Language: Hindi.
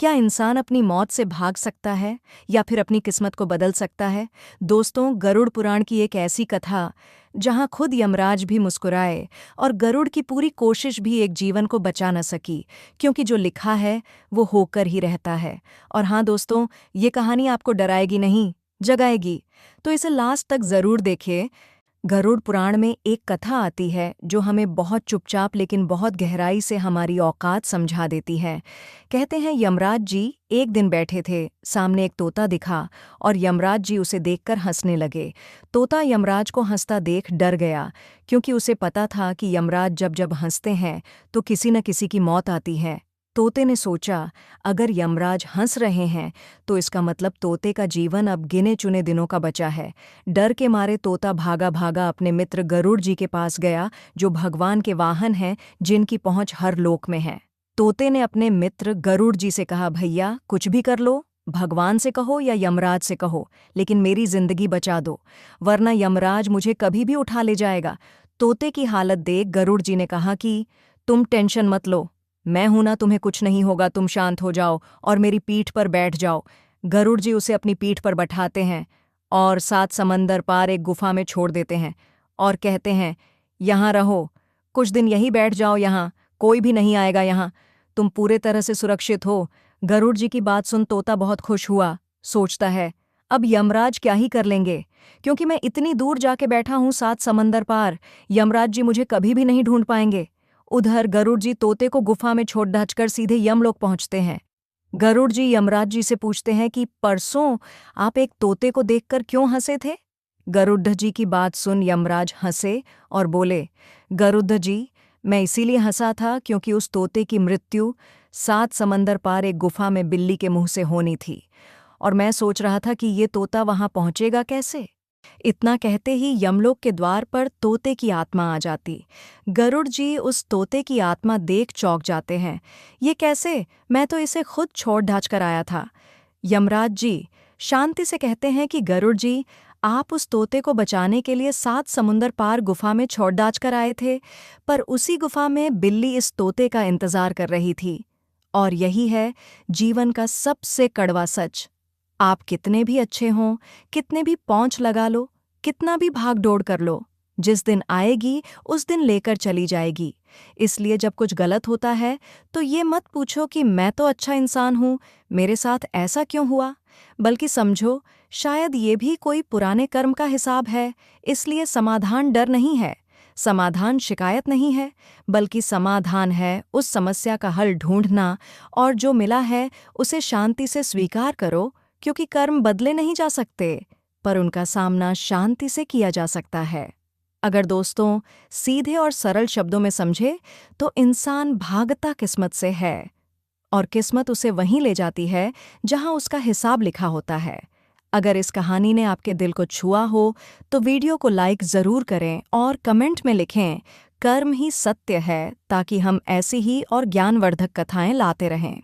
क्या इंसान अपनी मौत से भाग सकता है या फिर अपनी किस्मत को बदल सकता है? दोस्तों, गरुड़ पुराण की एक ऐसी कथा जहां खुद यमराज भी मुस्कुराए और गरुड़ की पूरी कोशिश भी एक जीवन को बचा न सकी, क्योंकि जो लिखा है वो होकर ही रहता है। और हाँ दोस्तों, ये कहानी आपको डराएगी नहीं, जगाएगी। तो इसे लास्ट तक जरूर देखिए। गरुड़ पुराण में एक कथा आती है जो हमें बहुत चुपचाप लेकिन बहुत गहराई से हमारी औकात समझा देती है। कहते हैं यमराज जी एक दिन बैठे थे, सामने एक तोता दिखा और यमराज जी उसे देखकर हंसने लगे। तोता यमराज को हंसता देख डर गया, क्योंकि उसे पता था कि यमराज जब जब हंसते हैं तो किसी न किसी की मौत आती है। तोते ने सोचा, अगर यमराज हंस रहे हैं तो इसका मतलब तोते का जीवन अब गिने चुने दिनों का बचा है। डर के मारे तोता भागा भागा अपने मित्र गरुड़ जी के पास गया, जो भगवान के वाहन हैं, जिनकी पहुंच हर लोक में है। तोते ने अपने मित्र गरुड़ जी से कहा, भैया कुछ भी कर लो, भगवान से कहो या यमराज से कहो, लेकिन मेरी जिंदगी बचा दो, वरना यमराज मुझे कभी भी उठा ले जाएगा। तोते की हालत देख गरुड़ जी ने कहा कि तुम टेंशन मत लो, मैं हूं ना, तुम्हें कुछ नहीं होगा, तुम शांत हो जाओ और मेरी पीठ पर बैठ जाओ। गरुड़ जी उसे अपनी पीठ पर बैठाते हैं और 7 समंदर पार एक गुफा में छोड़ देते हैं और कहते हैं, यहाँ रहो, कुछ दिन यहीं बैठ जाओ, यहाँ कोई भी नहीं आएगा, यहाँ तुम पूरे तरह से सुरक्षित हो। गरुड़ जी की बात सुन तोता बहुत खुश हुआ, सोचता है अब यमराज क्या ही कर लेंगे, क्योंकि मैं इतनी दूर जाके बैठा हूँ 7 समंदर पार, यमराज जी मुझे कभी भी नहीं ढूंढ पाएंगे। उधर गरुड़ जी तोते को गुफा में छोड़ ढचकर सीधे यमलोक पहुंचते हैं। गरुड़ जी यमराज जी से पूछते हैं कि परसों आप एक तोते को देखकर क्यों हंसे थे? गरुड़ जी की बात सुन यमराज हंसे और बोले, गरुड़ जी, मैं इसीलिए हंसा था क्योंकि उस तोते की मृत्यु 7 समंदर पार एक गुफा में बिल्ली के मुंह से होनी थी, और मैं सोच रहा था कि ये तोता वहां पहुंचेगा कैसे। इतना कहते ही यमलोक के द्वार पर तोते की आत्मा आ जाती। गरुड़ जी उस तोते की आत्मा देख चौंक जाते हैं, ये कैसे, मैं तो इसे खुद छोड़ ढाच कर आया था। यमराज जी शांति से कहते हैं कि गरुड़ जी, आप उस तोते को बचाने के लिए 7 समुंदर पार गुफा में छोड़ डाच कर आए थे, पर उसी गुफा में बिल्ली इस तोते का इंतजार कर रही थी। और यही है जीवन का सबसे कड़वा सच। आप कितने भी अच्छे हों, कितने भी पौंछ लगा लो, कितना भी भाग दौड़ कर लो, जिस दिन आएगी उस दिन लेकर चली जाएगी। इसलिए जब कुछ गलत होता है तो ये मत पूछो कि मैं तो अच्छा इंसान हूँ, मेरे साथ ऐसा क्यों हुआ, बल्कि समझो शायद ये भी कोई पुराने कर्म का हिसाब है। इसलिए समाधान डर नहीं है, समाधान शिकायत नहीं है, बल्कि समाधान है उस समस्या का हल ढूंढना, और जो मिला है उसे शांति से स्वीकार करो, क्योंकि कर्म बदले नहीं जा सकते, पर उनका सामना शांति से किया जा सकता है। अगर दोस्तों सीधे और सरल शब्दों में समझे तो इंसान भागता किस्मत से है, और किस्मत उसे वहीं ले जाती है जहां उसका हिसाब लिखा होता है। अगर इस कहानी ने आपके दिल को छुआ हो तो वीडियो को लाइक ज़रूर करें और कमेंट में लिखें, कर्म ही सत्य है, ताकि हम ऐसी ही और ज्ञानवर्धक कथाएं लाते रहें।